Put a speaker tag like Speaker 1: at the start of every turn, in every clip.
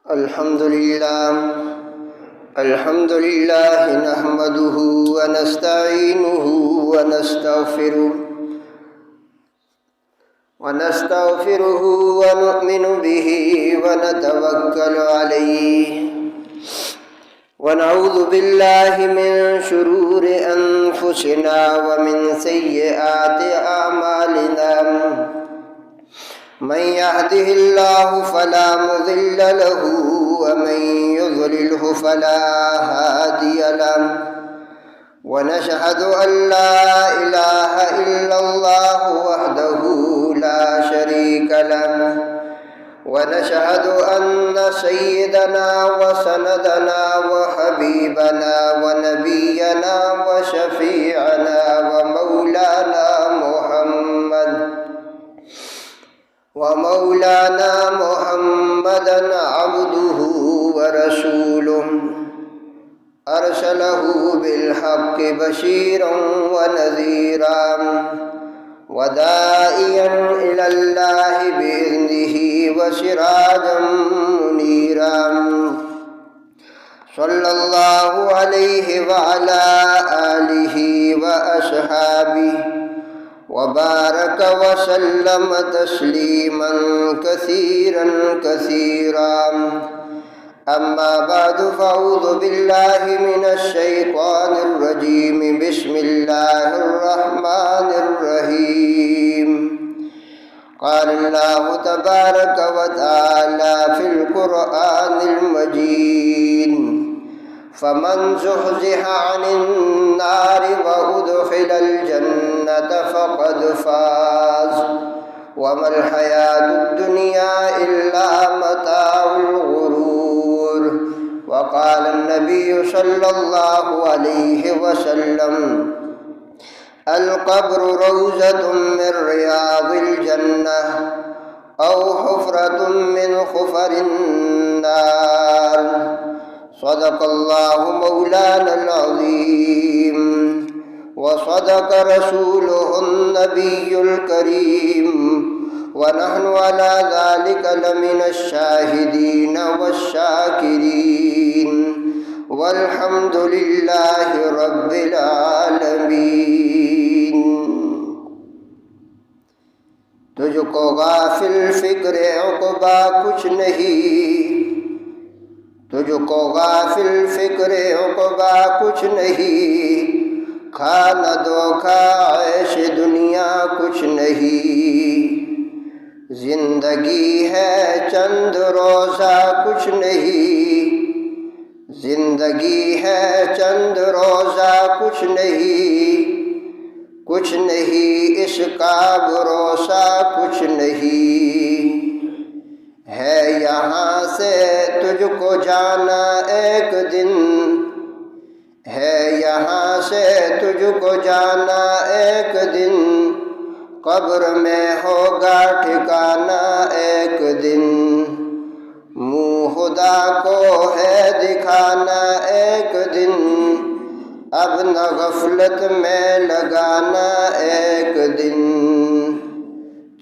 Speaker 1: الحمد لله نحمده ونستعينه ونستغفره ونؤمن به ونتوكل عليه ونعوذ بالله من شرور أنفسنا ومن سيئات أعمالنا من يهده الله فلا مضل له ومن يضلله فلا هادي له ونشهد أن لا إله إلا الله وحده لا شريك له ونشهد أن سيدنا وسندنا وحبيبنا ونبينا وشفيعنا ومولانا محمدا عبده ورسوله أرسله بالحق بشيرا ونذيرا وداعيا إلى الله بإذنه وسراجا منيرا صلى الله عليه وعلى آله وأصحابه وبارك وسلم تسليما كثيرا كثيرا أما بعد فأعوذ بالله من الشيطان الرجيم بسم الله الرحمن الرحيم قال الله تبارك وتعالى في القرآن المجيد فمن زحزح عن النار وأدخل الجنة فقد فاز وما الحياة الدنيا إلا متاع الغرور وقال النبي صلى الله عليه وسلم القبر روضة من رياض الجنة أو حفرة من حفر النار صدق الله مولانا العظيم وصدق رسوله النبي الكريم ونحن على ذلك لمن الشاهدين والشاكرين والحمد لله رب العالمين۔ تجھ کو غافل فکر عقبہ کچھ نہیں، تجھ کو غافل فکر عقبہ کچھ نہیں، کھانا دھوکا عیش دنیا کچھ نہیں، زندگی ہے چند روزہ کچھ نہیں، زندگی ہے چند روزہ کچھ نہیں، کچھ نہیں اس کا بھروسہ کچھ نہیں، ہے یہاں سے تجھ کو جانا ایک دن، ہے یہاں سے تجھ کو جانا ایک دن، قبر میں ہوگا ٹھکانا ایک دن، منہ خدا کو ہے دکھانا ایک دن، اب نہ غفلت میں لگانا ایک دن،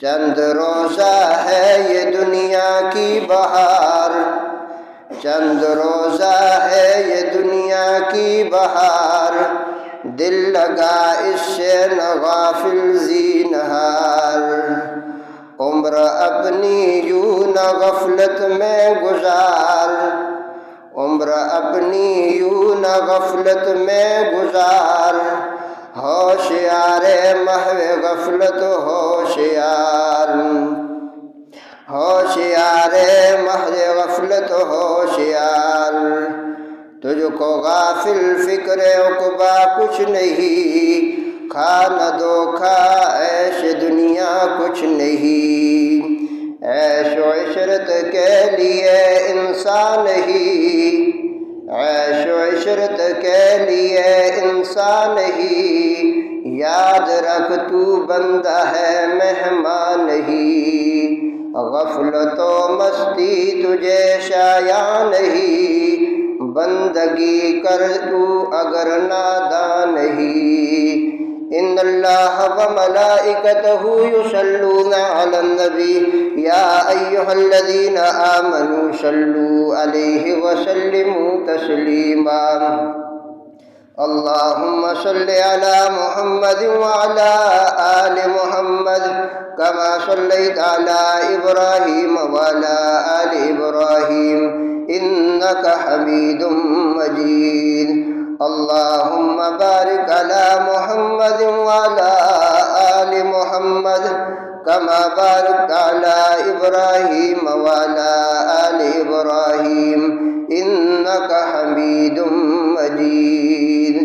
Speaker 1: چند روزہ ہے یہ دنیا کی بہار، چند روزہ ہے یہ دنیا کی بہار، دل لگا اس سے نہ غافل زینہار، عمر اپنی یوں نہ غفلت میں گزار، عمر اپنی یوں نہ غفلت میں گزار، ہوشیار محو غفلت ہوشیار، ہوشیار محو غفلت ہوشیار، تجھ کو غافل فکر عقبہ کچھ نہیں، کھانا دھوکا عیش دنیا کچھ نہیں، عیش و عشرت کے لیے انسان ہی، عیش و عشرت کے لیے انسان ہی، یاد رکھ تو بندہ ہے مہمان ہی، غفلت و مستی تجھے شایع نہیں، بندگی کر تو اگر نادان نہیں، إن الله وملائكته يصلون على النبي يا أيها الذين آمنوا صلوا عليه وسلموا تسليما اللهم صل على محمد وعلى آل محمد كما صليت على إبراهيم وعلى آل إبراهيم إنك حميد مجيد اللهم بارك على محمد وعلى آل محمد كما باركت على إبراهيم وعلى آل إبراهيم إنك حميد مجيد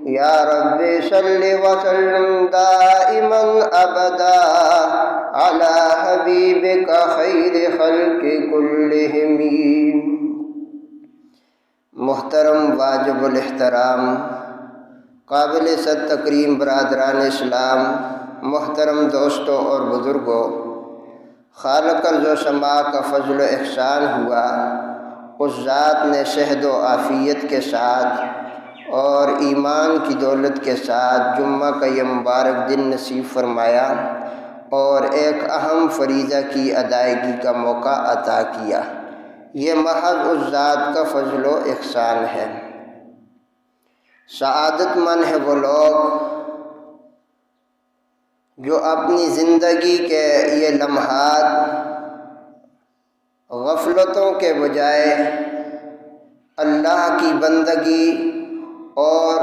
Speaker 1: يا رب صل وسلم دائما أبدا على حبيبك خير خلق كلهم. محترم واجب الاحترام قابل صد تکریم برادران اسلام، محترم دوستوں اور بزرگوں، خالق ارض و سماء کا فضل و احسان ہوا، اس ذات نے صحت و عافیت کے ساتھ اور ایمان کی دولت کے ساتھ جمعہ کا یہ مبارک دن نصیب فرمایا اور ایک اہم فریضہ کی ادائیگی کا موقع عطا کیا. یہ محض اس ذات کا فضل و احسان ہے. سعادت مند ہے وہ لوگ جو اپنی زندگی کے یہ لمحات غفلتوں کے بجائے اللہ کی بندگی اور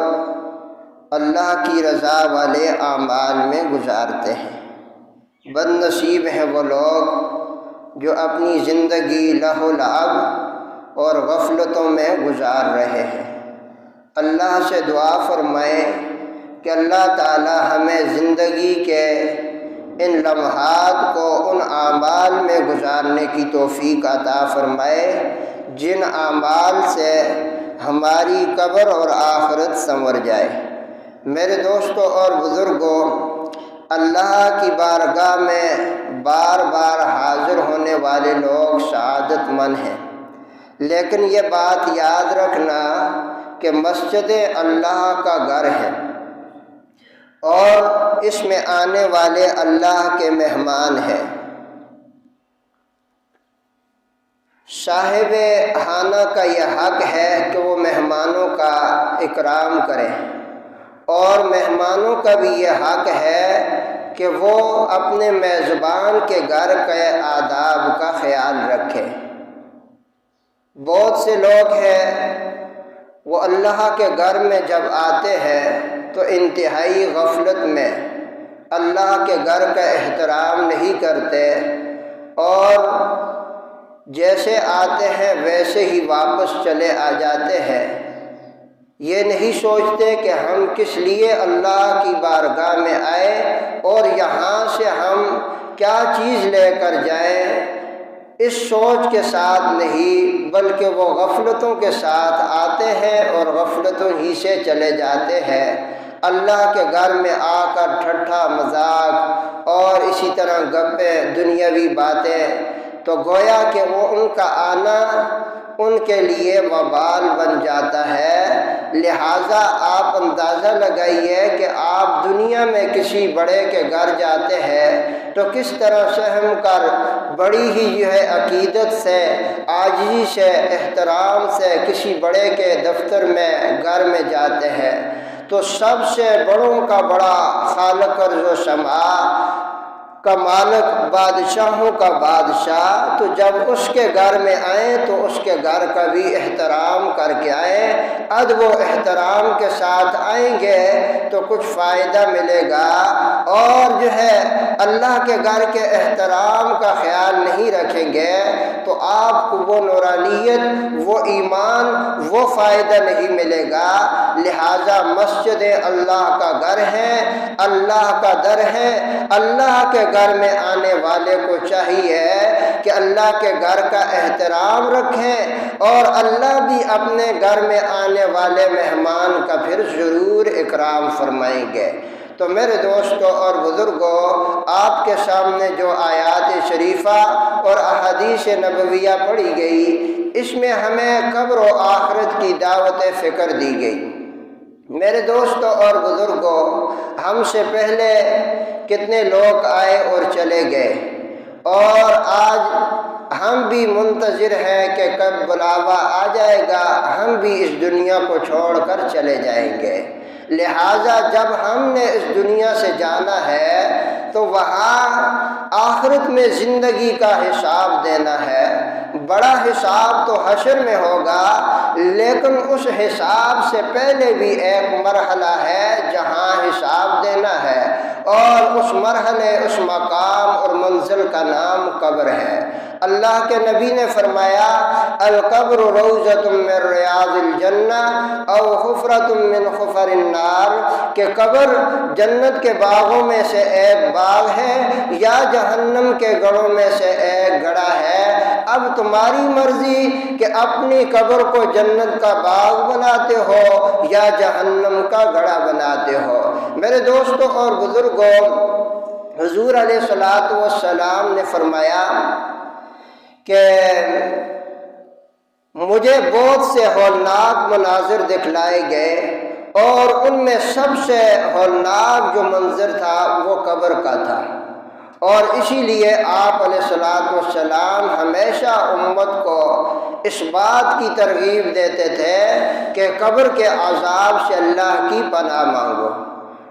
Speaker 1: اللہ کی رضا والے اعمال میں گزارتے ہیں. بد نصیب ہیں وہ لوگ جو اپنی زندگی لہو لعب اور غفلتوں میں گزار رہے ہیں. اللہ سے دعا فرمائیں کہ اللہ تعالی ہمیں زندگی کے ان لمحات کو ان اعمال میں گزارنے کی توفیق عطا فرمائے جن اعمال سے ہماری قبر اور آخرت سنور جائے. میرے دوستوں اور بزرگوں، اللہ کی بارگاہ میں بار بار حاضر ہونے والے لوگ سعادت مند ہیں، لیکن یہ بات یاد رکھنا کہ مسجد اللہ کا گھر ہے اور اس میں آنے والے اللہ کے مہمان ہیں. صاحب خانہ کا یہ حق ہے کہ وہ مہمانوں کا اکرام کرے، اور مہمانوں کا بھی یہ حق ہے کہ وہ اپنے میزبان کے گھر کے آداب کا خیال رکھے. بہت سے لوگ ہیں وہ اللہ کے گھر میں جب آتے ہیں تو انتہائی غفلت میں اللہ کے گھر کا احترام نہیں کرتے اور جیسے آتے ہیں ویسے ہی واپس چلے آ جاتے ہیں. یہ نہیں سوچتے کہ ہم کس لیے اللہ کی بارگاہ میں آئے اور یہاں سے ہم کیا چیز لے کر جائیں. اس سوچ کے ساتھ نہیں بلکہ وہ غفلتوں کے ساتھ آتے ہیں اور غفلتوں ہی سے چلے جاتے ہیں. اللہ کے گھر میں آ کر ٹھٹھا مذاق اور اسی طرح گپیں دنیاوی باتیں، تو گویا کہ وہ ان کا آنا ان کے لیے وبال بن جاتا ہے. لہٰذا آپ اندازہ لگائیے کہ آپ دنیا میں کسی بڑے کے گھر جاتے ہیں تو کس طرح سہم کر بڑی ہی عقیدت سے، عاجزی سے، احترام سے کسی بڑے کے دفتر میں گھر میں جاتے ہیں. تو سب سے بڑوں کا بڑا خالق ارض و سماء کا مالک، بادشاہوں کا بادشاہ، تو جب اس کے گھر میں آئیں تو اس کے گھر کا بھی احترام کر کے آئیں. ادب و احترام کے ساتھ آئیں گے تو کچھ فائدہ ملے گا، اور اللہ کے گھر کے احترام کا خیال نہیں رکھیں گے تو آپ کو وہ نورانیت، وہ ایمان، وہ فائدہ نہیں ملے گا. لہٰذا مسجد اللہ کا گھر ہے، اللہ کا در ہے. اللہ کے گھر میں آنے والے کو چاہیے کہ اللہ کے گھر کا احترام رکھیں، اور اللہ بھی اپنے گھر میں آنے والے مہمان کا پھر ضرور اکرام فرمائیں گے. تو میرے دوستوں اور بزرگوں، آپ کے سامنے جو آیات شریفہ اور احادیث نبویہ پڑھی گئی، اس میں ہمیں قبر و آخرت کی دعوت فکر دی گئی. میرے دوستوں اور بزرگوں، ہم سے پہلے کتنے لوگ آئے اور چلے گئے، اور آج ہم بھی منتظر ہیں کہ کب بلاوا آ جائے گا، ہم بھی اس دنیا کو چھوڑ کر چلے جائیں گے۔ لہٰذا جب ہم نے اس دنیا سے جانا ہے تو وہاں آخرت میں زندگی کا حساب دینا ہے۔ بڑا حساب تو حشر میں ہوگا، لیکن اس حساب سے پہلے بھی ایک مرحلہ ہے جہاں حساب دینا ہے، اور اس مرحلے، اس مقام اور منزل کا نام قبر ہے۔ اللہ کے نبی نے فرمایا، القبر روضۃ من ریاض الجنہ او حفرۃ من حفر النار، کہ قبر جنت کے باغوں میں سے ایک باغ ہے یا جہنم کے گڑھوں میں سے ایک گڑھا ہے۔ اب تمہاری مرضی کہ اپنی قبر کو جنت کا باغ بناتے ہو یا جہنم کا گڑھا بناتے ہو۔ میرے دوستوں اور بزرگوں، حضور علیہ الصلوۃ والسلام نے فرمایا کہ مجھے بہت سے ہولناک مناظر دکھلائے گئے، اور ان میں سب سے ہولناک جو منظر تھا وہ قبر کا تھا، اور اسی لیے آپ علیہ الصلوۃ والسلام ہمیشہ امت کو اس بات کی ترغیب دیتے تھے کہ قبر کے عذاب سے اللہ کی پناہ مانگو۔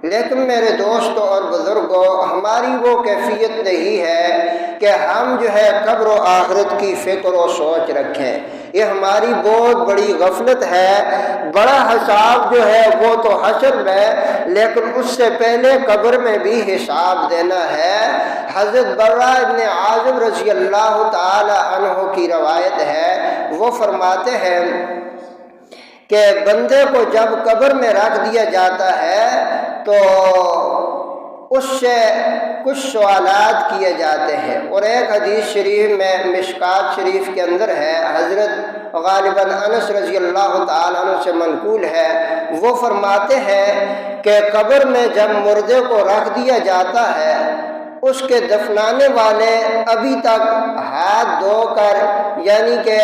Speaker 1: لیکن میرے دوستوں اور بزرگوں، ہماری وہ کیفیت نہیں ہے کہ ہم جو ہے قبر و آخرت کی فکر و سوچ رکھیں۔ یہ ہماری بہت بڑی غفلت ہے۔ بڑا حساب جو ہے وہ تو حشر میں، لیکن اس سے پہلے قبر میں بھی حساب دینا ہے۔ حضرت برا ابن عازب رضی اللہ تعالی عنہ کی روایت ہے، وہ فرماتے ہیں کہ بندے کو جب قبر میں رکھ دیا جاتا ہے تو اس سے کچھ سوالات کیے جاتے ہیں، اور ایک حدیث شریف میں مشکات شریف کے اندر ہے، حضرت غالباً انس رضی اللہ تعالیٰ عنہ سے منقول ہے، وہ فرماتے ہیں کہ قبر میں جب مردے کو رکھ دیا جاتا ہے، اس کے دفنانے والے ابھی تک ہاتھ دھو کر، یعنی کہ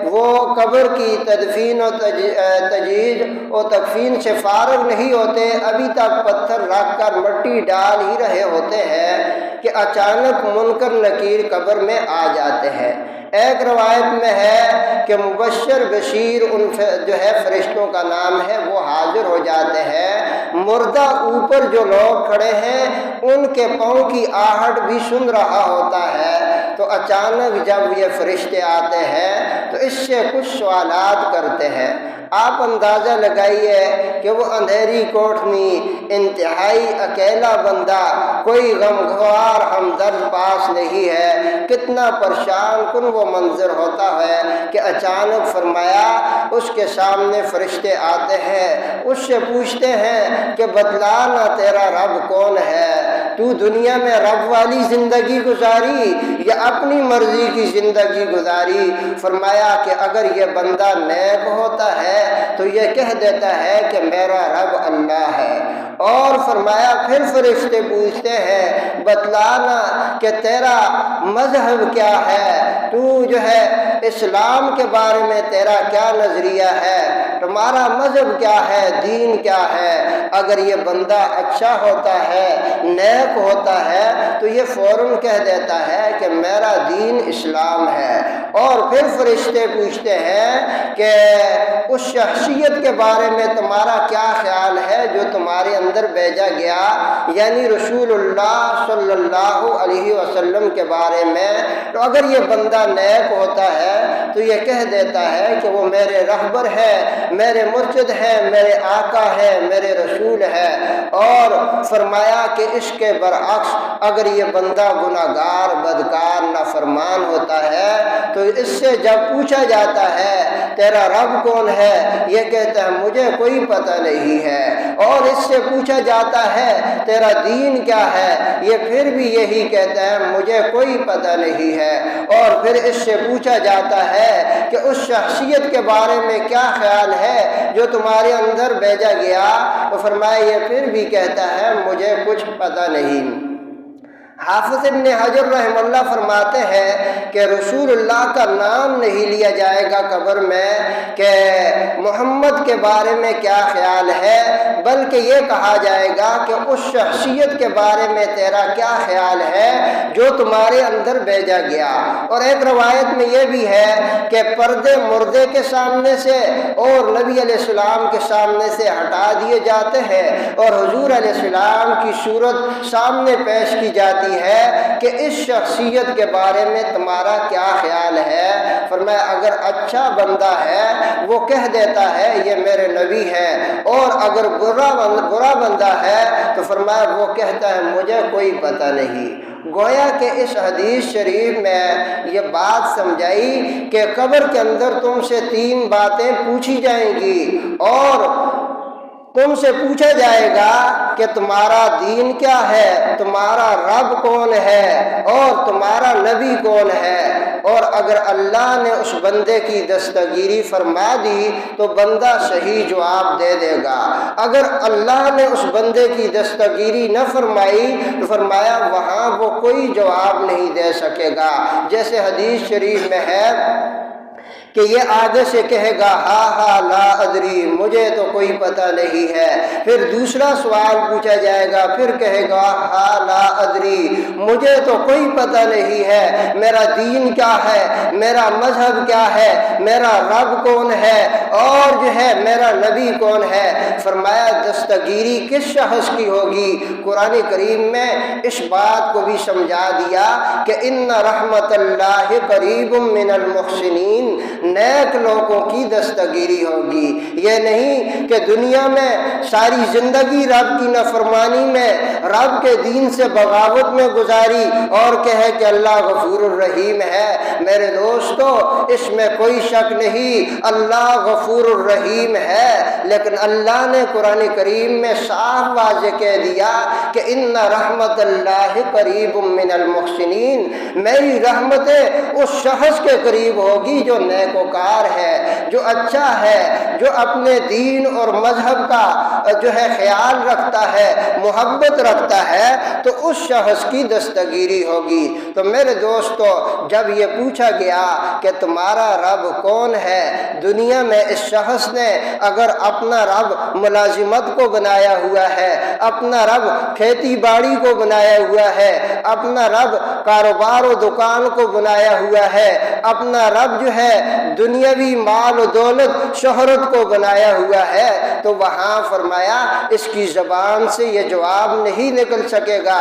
Speaker 1: وہ قبر کی تدفین و تجہیز و تکفین سے فارغ نہیں ہوتے، ابھی تک پتھر رکھ کر مٹی ڈال ہی رہے ہوتے ہیں کہ اچانک منکر نکیر قبر میں آ جاتے ہیں۔ ایک روایت میں ہے کہ مبشر بشیر ان جو ہے فرشتوں کا نام ہے، وہ حاضر ہو جاتے ہیں۔ مردہ اوپر جو لوگ کھڑے ہیں ان کے پاؤں کی آہٹ بھی سن رہا ہوتا ہے، تو اچانک جب یہ فرشتے آتے ہیں تو اس سے کچھ سوالات کرتے ہیں۔ آپ اندازہ لگائیے کہ وہ اندھیری کوٹھنی، انتہائی اکیلا بندہ، کوئی غمخوار ہمدرد پاس نہیں ہے، کتنا پریشان کن وہ منظر ہوتا ہے کہ اچانک فرمایا اس کے سامنے فرشتے آتے ہیں، اس سے پوچھتے ہیں کہ بتلانا تیرا رب کون ہے، تو دنیا میں رب والی زندگی گزاری یا اپنی مرضی کی زندگی گزاری؟ فرمایا کہ اگر یہ بندہ نیک ہوتا ہے تو یہ کہہ دیتا ہے کہ میرا رب اللہ ہے، اور فرمایا پھر فرشتے پوچھتے ہیں بتلانا کہ تیرا مذہب کیا ہے، تو جو ہے اسلام کے بارے میں تیرا کیا نظریہ ہے، تمہارا مذہب کیا ہے، دین کیا ہے؟ اگر یہ بندہ اچھا ہوتا ہے، نیک ہوتا ہے، تو یہ فوراً کہہ دیتا ہے کہ میرا دین اسلام ہے۔ اور پھر فرشتے پوچھتے ہیں کہ اس شخصیت کے بارے میں تمہارا کیا خیال ہے جو تمہارے اندر بھیجا گیا، یعنی رسول اللہ صلی اللہ علیہ وسلم کے بارے میں؟ تو اگر یہ بندہ نیک ہوتا ہے تو یہ کہہ دیتا ہے کہ وہ میرے رہبر ہے، میرے مرشد ہے، میرے آقا ہے، میرے رسول ہے۔ اور فرمایا کہ اس کے برعکس اگر یہ بندہ گناہگار، بدکار، نافرمان ہوتا ہے تو اس سے جب پوچھا جاتا ہے تیرا رب کون ہے، یہ کہتا ہے مجھے کوئی پتہ نہیں ہے، اور اس سے پوچھا جاتا ہے تیرا دین کیا ہے، یہ پھر بھی یہی کہتا ہے مجھے کوئی پتہ نہیں ہے، اور پھر اس سے پوچھا جاتا ہے کہ اس شخصیت کے بارے میں کیا خیال ہے جو تمہارے اندر بھیجا گیا، تو فرمایا یہ پھر بھی کہتا ہے مجھے کچھ پتہ نہیں۔ حافظ ابن حجر رحمہ اللہ فرماتے ہیں کہ رسول اللہ کا نام نہیں لیا جائے گا قبر میں کہ محمد کے بارے میں کیا خیال ہے، بلکہ یہ کہا جائے گا کہ اس شخصیت کے بارے میں تیرا کیا خیال ہے جو تمہارے اندر بھیجا گیا۔ اور ایک روایت میں یہ بھی ہے کہ پردے مردے کے سامنے سے اور نبی علیہ السلام کے سامنے سے ہٹا دیے جاتے ہیں اور حضور علیہ السلام کی صورت سامنے پیش کی جاتی ہے کہ اس شخصیت کے بارے میں تمہارا کیا خیال ہے۔ فرمایا اگر اچھا بندہ ہے وہ کہہ دیتا ہے یہ میرے نبی ہے، اور اگر برا بندہ ہے تو فرمایا وہ کہتا ہے مجھے کوئی پتہ نہیں۔ گویا کہ اس حدیث شریف میں یہ بات سمجھائی کہ قبر کے اندر تم سے 3 باتیں پوچھی جائیں گی، اور تم سے پوچھا جائے گا کہ تمہارا دین کیا ہے، تمہارا رب کون ہے، اور تمہارا نبی کون ہے۔ اور اگر اللہ نے اس بندے کی دستگیری فرما دی تو بندہ صحیح جواب دے دے گا، اگر اللہ نے اس بندے کی دستگیری نہ فرمائی تو فرمایا وہاں وہ کوئی جواب نہیں دے سکے گا۔ جیسے حدیث شریف میں ہے کہ یہ آگے سے کہے گا ہاں لا ادری، مجھے تو کوئی پتہ نہیں ہے۔ پھر دوسرا سوال پوچھا جائے گا، پھر کہے گا ہاں لا ادری، مجھے تو کوئی پتہ نہیں ہے، میرا دین کیا ہے، میرا مذہب کیا ہے، میرا رب کون ہے، اور جو ہے میرا نبی کون ہے۔ فرمایا دستگیری کس شخص کی ہوگی؟ قرآن کریم میں اس بات کو بھی سمجھا دیا کہ ان رحمت اللہ قریب من المحسنین، نیک لوگوں کی دستگیری ہوگی۔ یہ نہیں کہ دنیا میں ساری زندگی رب کی نافرمانی میں، رب کے دین سے بغاوت میں گزاری اور کہے کہ اللہ غفور الرحیم ہے۔ میرے دوستو اس میں کوئی شک نہیں، اللہ غفور الرحیم ہے، لیکن اللہ نے قرآن کریم میں صاف واضح کہہ دیا کہ ان رحمت اللہ قریب من المحسنین، میری رحمت اس شخص کے قریب ہوگی جو نیکوکار ہے، جو اچھا ہے، جو اپنے دین اور مذہب کا جو ہے خیال رکھتا ہے، محبت رکھتا ہے، تو اس شخص کی دستگیری ہوگی۔ تو میرے دوستو جب یہ پوچھا گیا کہ تمہارا رب کون ہے، دنیا میں اس شخص نے اگر اپنا رب ملازمت کو بنایا ہوا ہے، اپنا رب کھیتی باڑی کو بنایا ہوا ہے، اپنا رب کاروبار و دکان کو بنایا ہوا ہے، اپنا رب جو ہے دنیاوی مال و دولت شہرت کو بنایا ہوا ہے، تو وہاں فرمایا اس کی زبان سے یہ جواب نہیں نکل سکے گا۔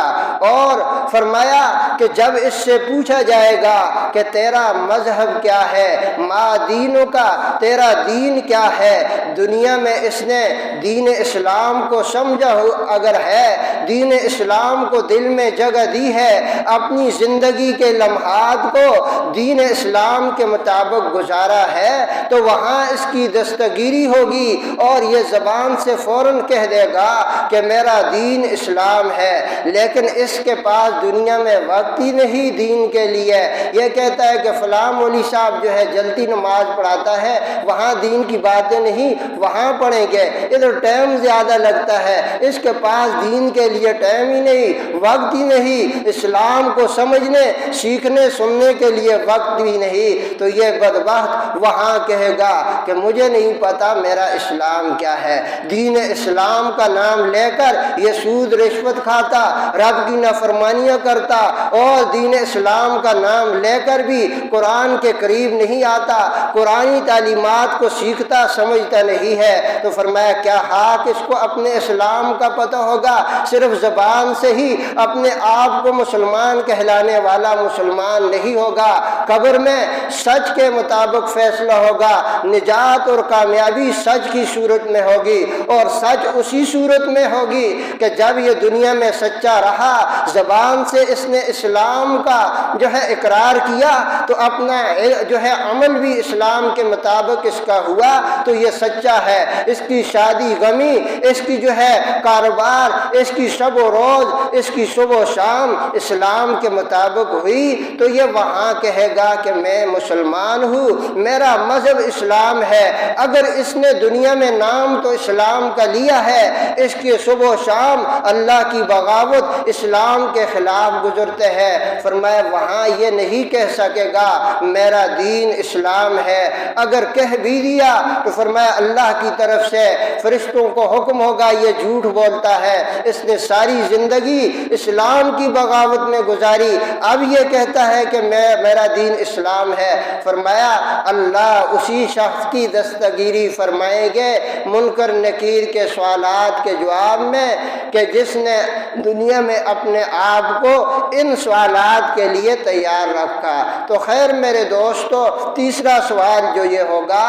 Speaker 1: اور فرمایا کہ جب اس سے پوچھا جائے گا کہ تیرا مذہب کیا ہے، ما دینوں کا، تیرا دین کیا ہے، دنیا میں اس نے دین اسلام کو سمجھا اگر ہے، دین اسلام کو دل میں جگہ دی ہے، اپنی زندگی کے لمحات کو دین اسلام کے مطابق گزارا ہے، تو وہاں اس کی دستگیری ہوگی اور یہ زبان سے فوراً کہہ دے گا کہ میرا دین اسلام ہے، لیکن اس کے پاس دنیا میں وقت ہی نہیں دین کے لیے۔ یہ کہتا ہے کہ فلاں مولوی صاحب جو ہے جلدی نماز پڑھاتا ہے، وہاں دین کی باتیں نہیں، وہاں پڑھیں گے، ادھر ٹائم زیادہ لگتا ہے، اس کے پاس دین کے لیے ٹائم ہی نہیں، وقت ہی نہیں، اسلام کو سمجھنے سیکھنے سننے کے لیے وقت بھی نہیں۔ تو یہ بدبخت وہاں کہے گا کہ مجھے نہیں پتا میرا اسلام کیا ہے، دین اسلام کا نام لے کر یہ سود رشوت کھاتا، رب کی نافرمانیاں کرتا، اور دین اسلام کا نام لے کر بھی قرآن کے قریب نہیں آتا، قرآنی تعلیمات کو سیکھتا سمجھتا نہیں ہے۔ تو فرمایا کیا حق اس کو اپنے اسلام کا پتہ ہوگا؟ صرف زبان سے ہی اپنے آپ کو مسلمان کہلانے والا مسلمان نہیں ہوگا، قبر میں سچ کے مطابق فیصلہ ہوگا، نجات اور کامیابی سچ کی صورت میں ہوگی، اور سچ اسی صورت میں ہوگی کہ جب یہ دنیا میں سچا رہا، زبان سے اس نے اسلام کا جو ہے اقرار کیا، تو اپنا جو ہے عمل بھی اسلام کے مطابق اس کا ہوا، تو یہ سچا ہے۔ اس کی شادی غمی، اس کی جو ہے کاروبار، اس کی شب و روز، اس کی صبح و شام اسلام کے مطابق ہوئی، تو یہ وہاں کہے گا کہ میں مسلمان ہوں، میرا مذہب اسلام ہے، اگر اس نے دنیا میں نام تو اسلام کا لیا ہے، اس کے صبح و شام اللہ کی بغاوت اسلام کے خلاف گزرتے ہیں۔ فرمایا وہاں یہ نہیں کہہ سکے گا میرا دین اسلام ہے، اگر کہہ بھی دیا تو فرمایا اللہ کی طرف سے فرشتوں کو حکم ہوگا یہ جھوٹ بولتا ہے، اس نے ساری زندگی اسلام کی بغاوت میں گزاری، اب یہ کہتا ہے کہ میرا دین اسلام ہے۔ فرمایا اللہ اسی شخص کی دستگیری فرمائیں گے منکر نکیر کے سوالات کے جواب میں کہ جس نے دنیا میں اپنے آپ کو ان سوالات کے لیے تیار رکھا۔ تو خیر میرے دوستو، تیسرا سوال جو یہ ہوگا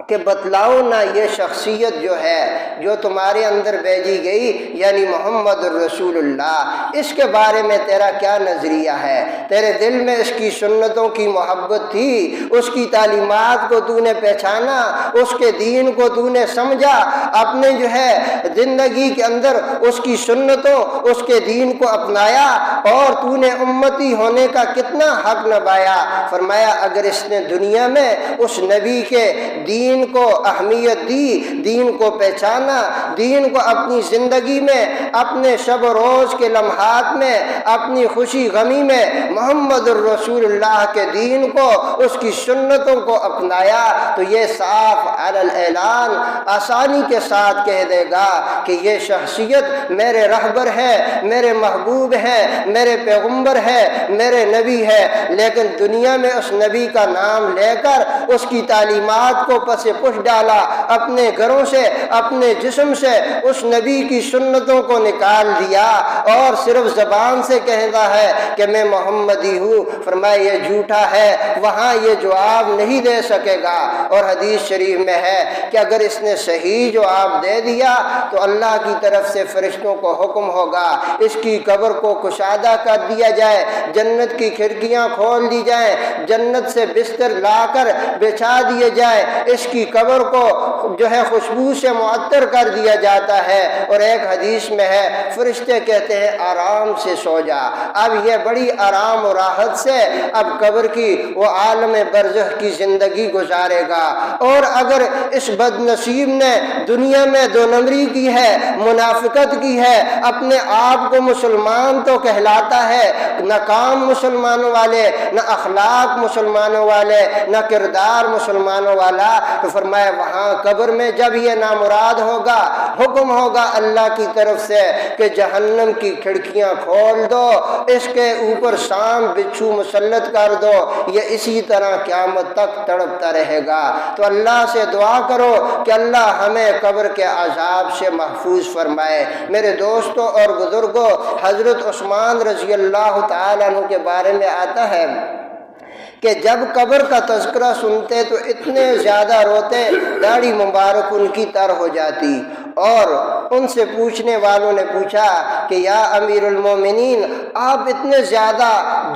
Speaker 1: کہ بتلاؤ نا یہ شخصیت جو ہے جو تمہارے اندر بھیجی گئی یعنی محمد الرسول اللہ، اس کے بارے میں تیرا کیا نظریہ ہے؟ تیرے دل میں اس کی سنتوں کی محبت تھی، اس کی تعلیمات کو تو نے پہچانا، اس کے دین کو تو نے سمجھا، اپنے جو ہے زندگی کے اندر اس کی سنتوں اس کے دین کو اپنایا اور تو نے امتی ہونے کا کتنا حق نبھایا۔ فرمایا اگر اس نے دنیا میں اس نبی کے دین کو اہمیت دی، دین کو پہچانا، دین کو اپنی زندگی میں اپنے شب و روز کے لمحات میں اپنی خوشی غمی میں محمد الرسول اللہ کے دین کو اس کی سنتوں کو اپنایا تو یہ صاف علی الاعلان آسانی کے ساتھ کہہ دے گا کہ یہ شخصیت میرے رہبر ہے، میرے محبوب ہے، میرے پیغمبر ہے، میرے نبی ہے، لیکن دنیا میں اس نبی کا نام لے کر اس کی تعلیمات کو پس پش ڈالا، اپنے گھروں سے اپنے جسم سے اس نبی کی سنتوں کو نکال دیا اور صرف زبان سے کہتا ہے کہ میں محمدی ہوں۔ فرمایا یہ جھوٹا ہے، وہاں یہ جواب نہیں دے سکے گا۔ اور حدیث شریف میں ہے کہ اگر اس نے صحیح جواب دے دیا تو اللہ کی طرف سے فرشتوں کو حکم ہوگا اس کی قبر کو کشادہ کر دیا جائے، جنت کی کھڑکیاں کھول دی جائیں، جنت سے بستر لا کر بچھا دیے جائے، اس کی قبر کو جو ہے خوشبو سے معطر کر دیا جاتا ہے، اور ایک حدیث میں ہے فرشتے کہتے ہیں آرام سے سو جا۔ اب یہ بڑی آرام و راحت سے اب قبر کی وہ عالم برزخ کی زندگی گزارے گا۔ اور اگر اس بد نصیب نے دنیا میں دو نمبری کی ہے، منافقت کی ہے، اپنے آپ کو مسلمان تو کہلاتا ہے، نہ کام مسلمانوں والے، نہ اخلاق مسلمانوں والے، نہ کردار مسلمانوں والا، تو فرمایا وہاں قبر میں جب یہ نامراد ہوگا حکم ہوگا اللہ کی طرف سے کہ جہنم کی کھڑکیاں کھول دو، اس کے اوپر سام بچھو مسلط کر دو، یہ اسی طرح قیامت تک تڑپتا رہے گا۔ تو اللہ سے دعا کرو کہ اللہ ہمیں قبر کے عذاب سے محفوظ فرمائے۔ میرے دوستوں اور بزرگوں، حضرت عثمان رضی اللہ تعالیٰ عنہ کے بارے میں آتا ہے کہ جب قبر کا تذکرہ سنتے تو اتنے زیادہ روتے، داڑھی مبارک ان کی تر ہو جاتی، اور ان سے پوچھنے والوں نے پوچھا کہ یا امیر المومنین آپ اتنے زیادہ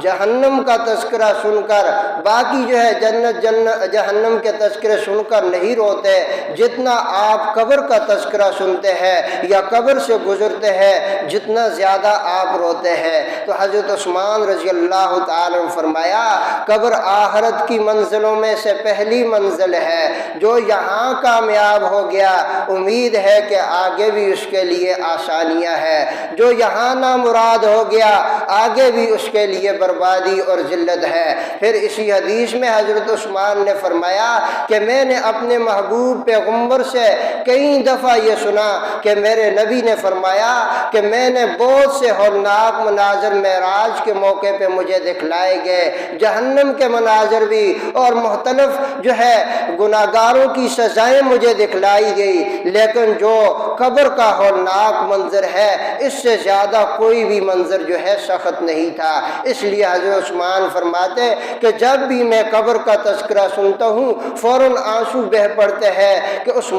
Speaker 1: جہنم کا تذکرہ سن کر باقی جو ہے جہنم کے تذکرے سن کر نہیں روتے جتنا آپ قبر کا تذکرہ سنتے ہیں یا قبر سے گزرتے ہیں جتنا زیادہ آپ روتے ہیں؟ تو حضرت عثمان رضی اللہ تعالیٰ عنہ فرمایا قبر آخرت کی منزلوں میں سے پہلی منزل ہے، جو یہاں کامیاب ہو گیا امید ہے کہ آگے بھی اس کے لیے آسانیاں ہیں، جو یہاں نامراد ہو گیا آگے بھی اس کے لیے بربادی اور ذلت ہے۔ پھر اسی حدیث میں حضرت عثمان نے فرمایا کہ میں نے اپنے محبوب پیغمبر سے کئی دفعہ یہ سنا کہ میرے نبی نے فرمایا کہ میں نے بہت سے ہولناک مناظر معراج کے موقع پہ مجھے دکھلائے گئے، جہنم کے مناظر بھی اور مختلف جو ہے گناہگاروں کی سزائیں مجھے دکھلائی گئی، لیکن جو قبر کا ہولناک منظر ہے اس سے زیادہ کوئی بھی منظر جو ہے سخت نہیں تھا۔ اس لیے حضرت عثمان فرماتے کہ جب بھی میں قبر کا تذکرہ سنتا ہوں فوراً آنسو بہہ پڑتے ہیں کہ اس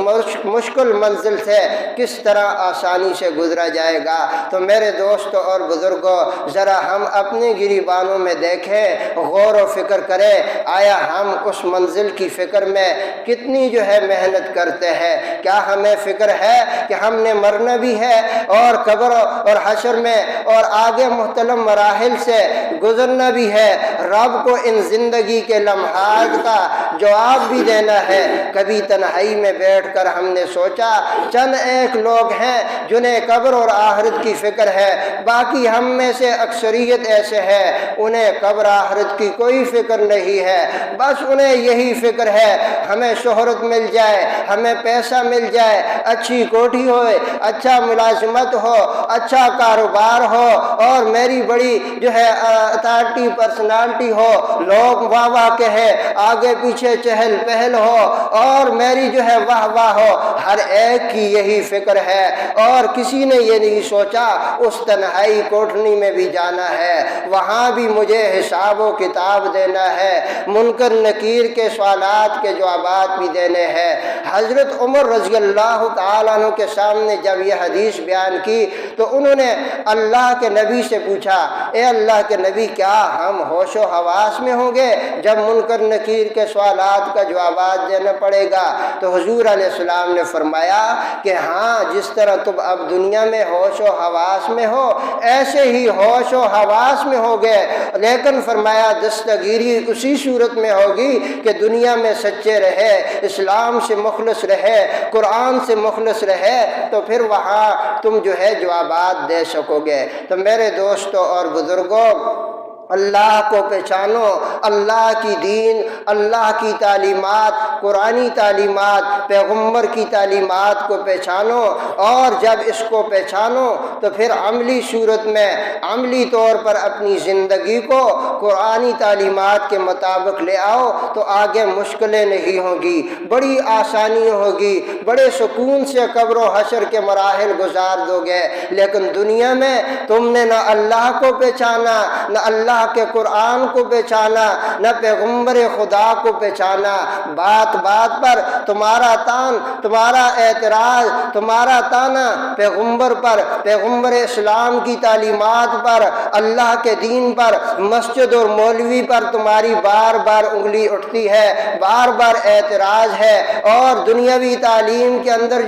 Speaker 1: مشکل منزل سے کس طرح آسانی سے گزرا جائے گا۔ تو میرے دوستوں اور بزرگوں، ذرا ہم اپنے گریبانوں میں دیکھیں، غور و فکر کریں، آیا ہم اس منزل کی فکر میں کتنی جو ہے محنت کرتے ہیں؟ کیا ہمیں فکر ہے کہ ہم نے مرنا بھی ہے اور قبر اور حشر میں اور آگے محتلم مراحل سے گزرنا بھی ہے، رب کو ان زندگی کے لمحات کا جواب بھی دینا ہے۔ کبھی تنہائی میں بیٹھ کر ہم نے سوچا چند ایک لوگ ہیں جنہیں قبر اور آخرت کی فکر ہے، باقی ہم میں سے اکثریت ایسے ہیں انہیں قبر آخرت کی کوئی فکر نہیں ہے، بس انہیں یہی فکر ہے ہمیں شہرت مل جائے، ہمیں پیسہ مل جائے، اچھی کوٹھی ہو، اچھا ملازمت ہو، اچھا کاروبار ہو اور میری بڑی اتھارٹی پرسنالٹی ہو، لوگ واہ واہ کہے، آگے پیچھے چہل پہل ہو اور میری واہ واہ ہو۔ ہر ایک کی یہی فکر ہے اور کسی نے یہ نہیں سوچا اس تنہائی کوٹھنی میں بھی جانا ہے، وہاں بھی مجھے حساب و کتاب دینا ہے، منکر نکیر کے سوالات کے جوابات بھی دینے ہیں۔ حضرت عمر رضی اللہ تعالیٰ عنہ کے سامنے جب یہ حدیث بیان کی تو انہوں نے اللہ کے نبی سے پوچھا، اے اللہ کے نبی کیا ہم ہوش و حواس میں ہوں گے جب منکر نکیر کے سوالات کا جوابات دینا پڑے گا؟ تو حضور علیہ السلام نے فرمایا کہ ہاں، جس طرح تم اب دنیا میں ہوش و حواس میں ہو ایسے ہی ہوش و حواس میں ہوگے، لیکن فرمایا دستگیری اسی صورت میں ہوگی کہ دنیا میں سچے رہے، اسلام سے مخلص رہے، قرآن سے مخلص رہے، تو پھر وہاں تم جوابات دے سکو گے۔ تو میرے دوستوں اور بزرگوں، اللہ کو پہچانو، اللہ کی دین، اللہ کی تعلیمات، قرآنی تعلیمات، پیغمبر کی تعلیمات کو پہچانو، اور جب اس کو پہچانو تو پھر عملی صورت میں عملی طور پر اپنی زندگی کو قرآنی تعلیمات کے مطابق لے آؤ تو آگے مشکلیں نہیں ہوں گی، بڑی آسانی ہوگی، بڑے سکون سے قبر و حشر کے مراحل گزار دو گے۔ لیکن دنیا میں تم نے نہ اللہ کو پہچانا، نہ اللہ کے قرآن کو پہچانا، نہ پیغمبر خدا کو پہچانا، بات بات پر تمہارا تان، تمہارا اعتراض، تمہارا تانا پیغمبر پر، پیغمبر اسلام کی تعلیمات پر، اللہ کے دین پر، مسجد اور مولوی پر تمہاری بار بار انگلی اٹھتی ہے، بار بار اعتراض ہے، اور دنیاوی تعلیم کے اندر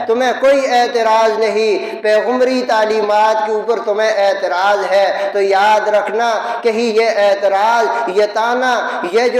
Speaker 1: تمہیں کوئی اعتراض نہیں، پیغمبری تعلیمات کے اوپر تمہیں اعتراض ہے۔ تو یاد رکھنا کہیں یہ اعتراض، یہ تانا، یہ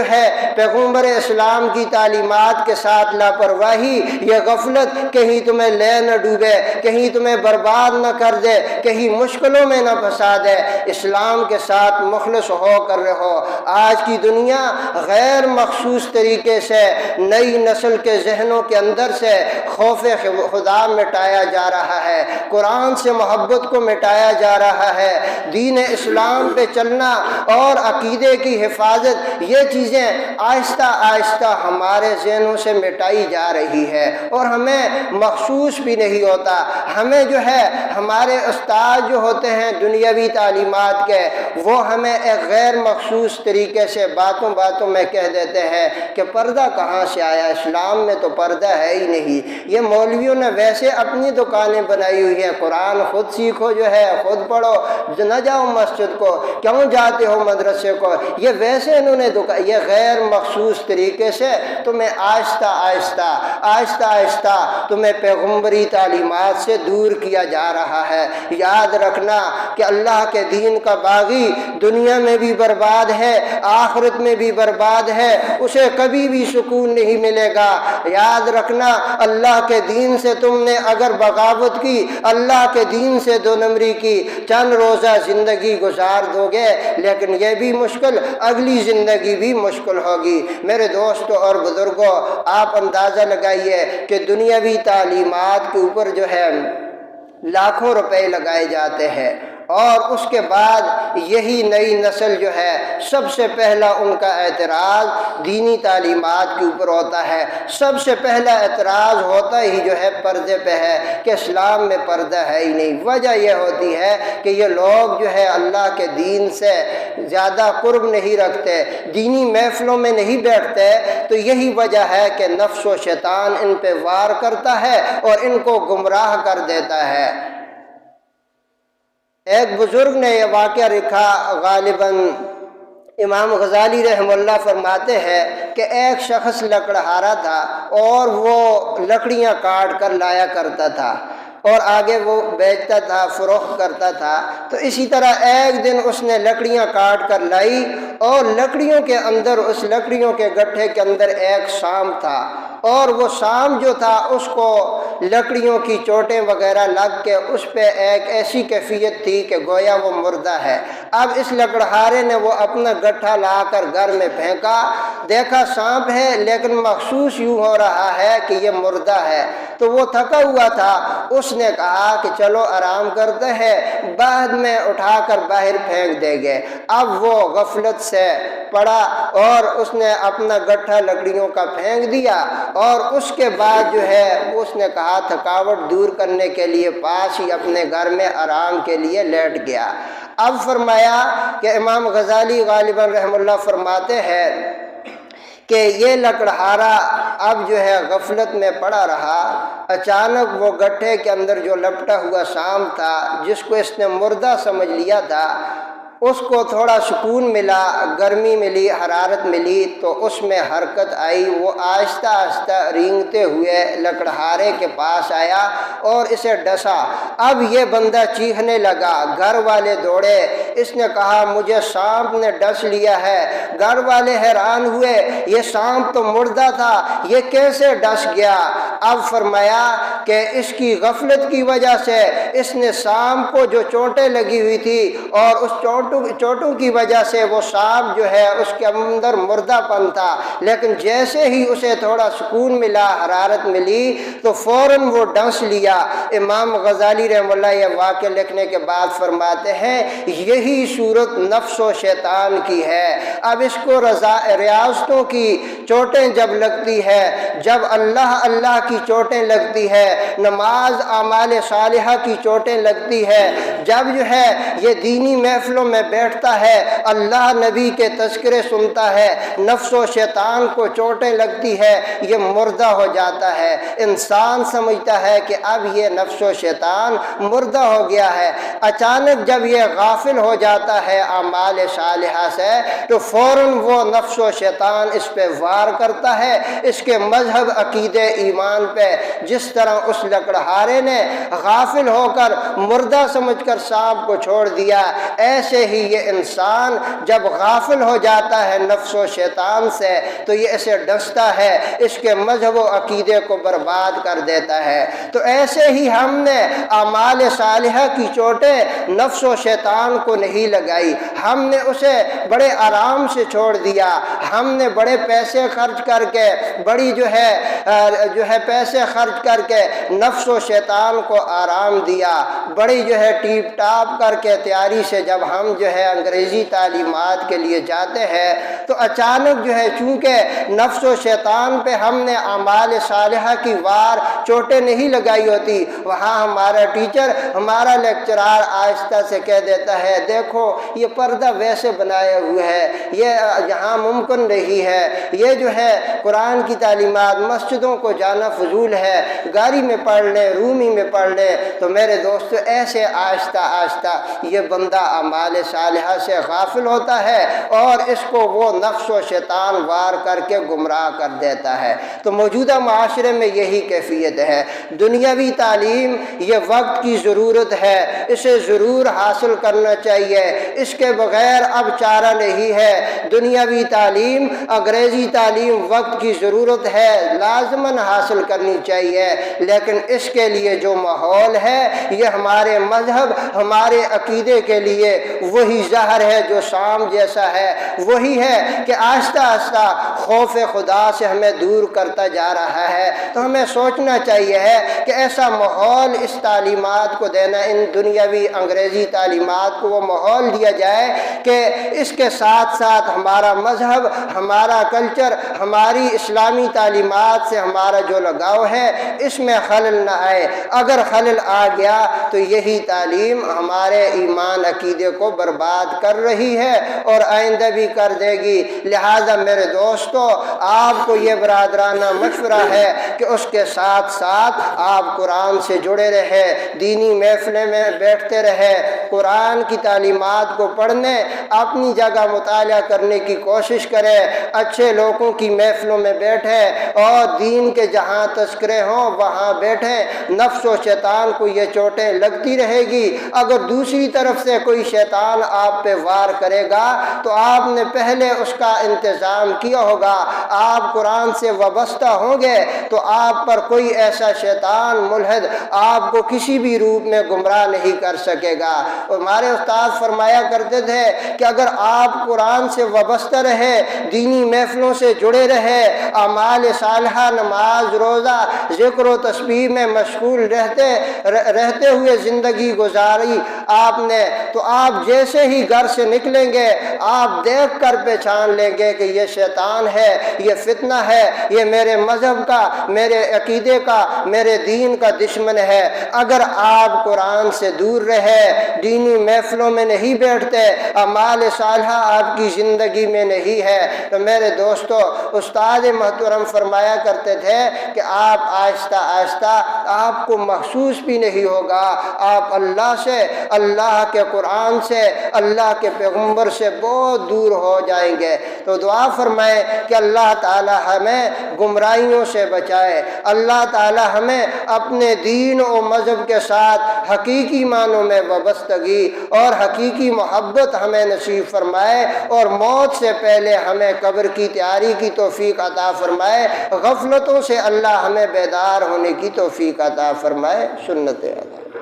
Speaker 1: پیغمبر اسلام کی تعلیمات کے ساتھ لاپرواہی، یہ غفلت کہیں تمہیں لے نہ ڈوبے، کہیں تمہیں برباد نہ کر دے، کہیں مشکلوں میں نہ پھنسا دے۔ اسلام کے ساتھ مخلص ہو کر رہو۔ آج کی دنیا غیر مخصوص طریقے سے نئی نسل کے ذہنوں کے اندر سے خوف خدا مٹایا جا رہا ہے، قرآن سے محبت کو مٹایا جا رہا ہے، دین اسلام پہ چلنا اور عقیدے کی حفاظت، یہ چیزیں آہستہ آہستہ ہمارے ذہنوں سے مٹائی جا رہی ہے اور ہمیں محسوس بھی نہیں ہوتا۔ ہمیں ہمارے استاد جو ہوتے ہیں دنیاوی تعلیمات کے، وہ ہمیں ایک غیر مخصوص طریقے سے باتوں باتوں میں کہہ دیتے ہیں کہ پردہ کہاں سے آیا، اسلام میں تو پردہ ہے ہی نہیں، یہ مولویوں نے ویسے اپنی دکانیں بنائی ہوئی ہیں، قرآن خود سیکھو، خود پڑھو، نہ جاؤ مسجد کو، کیوں جاتے ہو مدرسے کو، یہ ویسے انہوں نے یہ غیر مخصوص طریقے سے تمہیں آہستہ آہستہ آہستہ آہستہ تمہیں پیغمبری تعلیمات سے دور کیا جا رہا ہے۔ یاد رکھنا کہ اللہ کے دین کا باغی دنیا میں بھی برباد ہے، آخرت میں بھی برباد ہے، اسے کبھی بھی سکون نہیں ملے گا۔ یاد رکھنا اللہ کے دین سے تم نے اگر بغاوت کی، اللہ کے دین سے دو نمبری کی، چند روزہ زندگی گزار دو گے لیکن یہ بھی مشکل، اگلی زندگی بھی مشکل ہوگی۔ میرے دوستوں اور بزرگوں، آپ اندازہ لگائیے کہ دنیاوی تعلیمات کے اوپر لاکھوں روپے لگائے جاتے ہیں، اور اس کے بعد یہی نئی نسل سب سے پہلا ان کا اعتراض دینی تعلیمات کے اوپر ہوتا ہے، سب سے پہلا اعتراض ہوتا ہی پردے پہ ہے کہ اسلام میں پردہ ہے ہی نہیں۔ وجہ یہ ہوتی ہے کہ یہ لوگ اللہ کے دین سے زیادہ قرب نہیں رکھتے، دینی محفلوں میں نہیں بیٹھتے، تو یہی وجہ ہے کہ نفس و شیطان ان پہ وار کرتا ہے اور ان کو گمراہ کر دیتا ہے۔ ایک بزرگ نے یہ واقعہ لکھا، غالباً امام غزالی رحمہ اللہ فرماتے ہیں کہ ایک شخص لکڑہارا تھا اور وہ لکڑیاں کاٹ کر لایا کرتا تھا اور آگے وہ بیچتا تھا، فروخت کرتا تھا۔ تو اسی طرح ایک دن اس نے لکڑیاں کاٹ کر لائی اور لکڑیوں کے اندر، اس لکڑیوں کے گٹھے کے اندر ایک سام تھا، اور وہ سام جو تھا اس کو لکڑیوں کی چوٹیں وغیرہ لگ کے اس پہ ایک ایسی کیفیت تھی کہ گویا وہ مردہ ہے۔ اب اس لکڑہارے نے وہ اپنا گٹھا لا کر گھر میں پھینکا، دیکھا سانپ ہے لیکن محسوس یوں ہو رہا ہے کہ یہ مردہ ہے، تو وہ تھکا ہوا تھا۔ اس نے کہا کہ چلو آرام کرتے ہیں، بعد میں اٹھا کر باہر پھینک دیں گے۔ اب وہ غفلت سے پڑا اور اس نے اپنا گٹھا لکڑیوں کا پھینک دیا، اور اس کے بعد جو ہے اس نے کہا تھکاوٹ دور کرنے کے لیے پاس ہی اپنے گھر میں آرام کے لیے لیٹ گیا۔ اب فرمایا کہ امام غزالی غالباً رحمہ اللہ فرماتے ہیں کہ یہ لکڑہارا اب جو ہے غفلت میں پڑا رہا، اچانک وہ گٹھے کے اندر جو لپٹا ہوا سام تھا جس کو اس نے مردہ سمجھ لیا تھا، اس کو تھوڑا سکون ملا، گرمی ملی، حرارت ملی، تو اس میں حرکت آئی۔ وہ آہستہ آہستہ رینگتے ہوئے لکڑہارے کے پاس آیا اور اسے ڈسا۔ اب یہ بندہ چیخنے لگا، گھر والے دوڑے، اس نے کہا مجھے سانپ نے ڈس لیا ہے۔ گھر والے حیران ہوئے، یہ سانپ تو مردہ تھا، یہ کیسے ڈس گیا؟ اب فرمایا کہ اس کی غفلت کی وجہ سے اس نے سانپ کو جو چوٹیں لگی ہوئی تھی اور اس چوٹوں کی وجہ سے وہ سانپ جو ہے اس کے اندر مردہ پن تھا، لیکن جیسے ہی اسے تھوڑا سکون ملا، حرارت ملی، تو فوراً وہ ڈس لیا۔ امام غزالی رحمہ اللہ یہ واقعہ لکھنے کے بعد فرماتے ہیں یہی صورت نفس و شیطان کی ہے۔ اب اس کو ریاضتوں کی چوٹیں جب لگتی ہے، جب اللہ کی چوٹیں لگتی ہے، نماز اعمال صالحہ کی چوٹیں لگتی ہے، جب جو ہے یہ دینی محفلوں میں بیٹھتا ہے، اللہ نبی کے تذکرے سنتا ہے، نفس و شیطان کو چوٹیں لگتی ہے، یہ مردہ ہو جاتا ہے۔ انسان سمجھتا ہے کہ اب یہ نفس و شیطان مردہ ہو گیا ہے۔ اچانک جب یہ غافل ہو جاتا ہے اعمال صالحہ سے، تو فوراً وہ نفس و شیطان اس پہ وار کرتا ہے، اس کے مذہب، عقیدے، ایمان پہ۔ جس طرح اس لکڑہارے نے غافل ہو کر مردہ سمجھ کر سانپ کو چھوڑ دیا، ایسے ہی یہ انسان جب غافل ہو جاتا ہے نفس و شیطان سے تو یہ اسے ڈستا ہے، اس کے مذہب و عقیدے کو برباد کر دیتا ہے۔ تو ایسے ہی ہم نے اعمال صالحہ کی چوٹیں نفس و شیطان کو نہیں لگائی، ہم نے اسے بڑے آرام سے چھوڑ دیا۔ ہم نے بڑے پیسے خرچ کر کے، بڑی جو ہے پیسے خرچ کر کے نفس و شیطان کو آرام دیا، بڑی جو ہے ٹیپ ٹاپ کر کے تیاری سے جب ہم جو ہے انگریزی تعلیمات کے لیے جاتے ہیں تو اچانک جو ہے چونکہ نفس و شیطان پہ ہم نے اعمال صالحہ کی وار چوٹیں نہیں لگائی ہوتی، وہاں ہمارا ٹیچر، ہمارا لیکچرار آہستہ سے کہہ دیتا ہے دیکھو یہ پردہ ویسے بنائے ہوئے ہے، یہ یہاں ممکن نہیں ہے، یہ جو ہے قرآن کی تعلیمات، مسجدوں کو جانا فضول ہے، گاڑی میں پڑھ لیں، رومی میں پڑھ لیں۔ تو میرے دوستو ایسے آہستہ آہستہ یہ بندہ اعمال صالحہ سے غافل ہوتا ہے اور اس کو وہ نفس و شیطان وار کر کے گمراہ کر دیتا ہے۔ تو موجودہ معاشرے میں یہی کیفیت ہے۔ دنیاوی تعلیم یہ وقت کی ضرورت ہے، اسے ضرور حاصل کرنا چاہیے، اس کے بغیر اب چارہ نہیں ہے۔ دنیاوی تعلیم، انگریزی تعلیم وقت کی ضرورت ہے، لازماً حاصل کرنی چاہیے، لیکن اس کے لیے جو ماحول ہے یہ ہمارے مذہب، ہمارے عقیدے کے لیے وہی زہر ہے جو شام جیسا ہے، وہی ہے کہ آہستہ آہستہ خوف خدا سے ہمیں دور کرتا جا رہا ہے۔ تو ہمیں سوچنا چاہیے ہے کہ ایسا ماحول اس تعلیمات کو دینا، ان دنیاوی انگریزی تعلیمات کو وہ ماحول دیا جائے کہ اس کے ساتھ ساتھ ہمارا مذہب، ہمارا کلچر، ہماری اسلامی تعلیمات سے ہمارا جو لگاؤ ہے اس میں خلل نہ آئے۔ اگر خلل آ گیا تو یہی تعلیم ہمارے ایمان عقیدے کو برباد کر رہی ہے اور آئندہ بھی کر دے گی۔ لہٰذا میرے دوستو، آپ کو یہ برادرانہ مشورہ ہے کہ اس کے ساتھ ساتھ آپ قرآن سے جڑے رہے، دینی محفلیں میں بیٹھتے رہے، قرآن کی تعلیمات کو پڑھنے، اپنی جگہ مطالعہ کرنے کی کوشش کرے، اچھے لوگوں کی محفلوں میں بیٹھے اور دین کے جہاں تذکرے ہوں وہاں بیٹھیں۔ نفس و شیطان کو یہ چوٹیں لگتی رہے گی۔ اگر دوسری طرف سے کوئی شیطان آپ پہ وار کرے گا تو آپ نے پہلے اس کا انتظام کیا ہوگا۔ آپ قرآن سے وابستہ ہوں گے تو آپ پر کوئی ایسا شیطان ملحد آپ کو کسی بھی روپ میں گمراہ نہیں کر سکے گا۔ اور ہمارے استاد فرمایا کرتے تھے کہ اگر آپ قرآن سے وابستہ رہے، دینی محفلوں سے جڑے رہے، اعمال صالحہ، نماز، روزہ، ذکر و تسبیح میں مشغول رہتے ہوئے زندگی گزاری آپ نے، تو آپ جیسے ہی گھر سے نکلیں گے آپ دیکھ کر پہچان لیں گے کہ یہ شیطان ہے، یہ فتنہ ہے، یہ میرے مذہب کا، میرے عقیدے کا، میرے دین کا دشمن ہے۔ اگر آپ قرآن سے دور رہے، دینی محفلوں میں نہیں بیٹھتے، اعمال صالحہ آپ کی زندگی میں نہیں ہے، تو میرے دوستو، استاد محترم فرمایا کرتے تھے کہ آپ آہستہ آہستہ آپ کو محسوس بھی نہیں ہوگا، آپ اللہ سے، اللہ کے قرآن سے، اللہ کے پیغمبر سے بہت دور ہو جائیں گے۔ تو دعا فرمائیں کہ اللہ تعالی ہمیں گمراہیوں سے بچائے، اللہ تعالی ہمیں اپنے دین و مذہب کے ساتھ حقیقی معنوں میں وابستگی اور حقیقی محبت ہمیں نصیب فرمائے، اور موت سے پہلے ہمیں قبر کی تیاری کی توفیق عطا فرمائے، غفلتوں سے اللہ ہمیں بیدار ہونے کی توفیق عطا فرمائے۔ سنت اللہ۔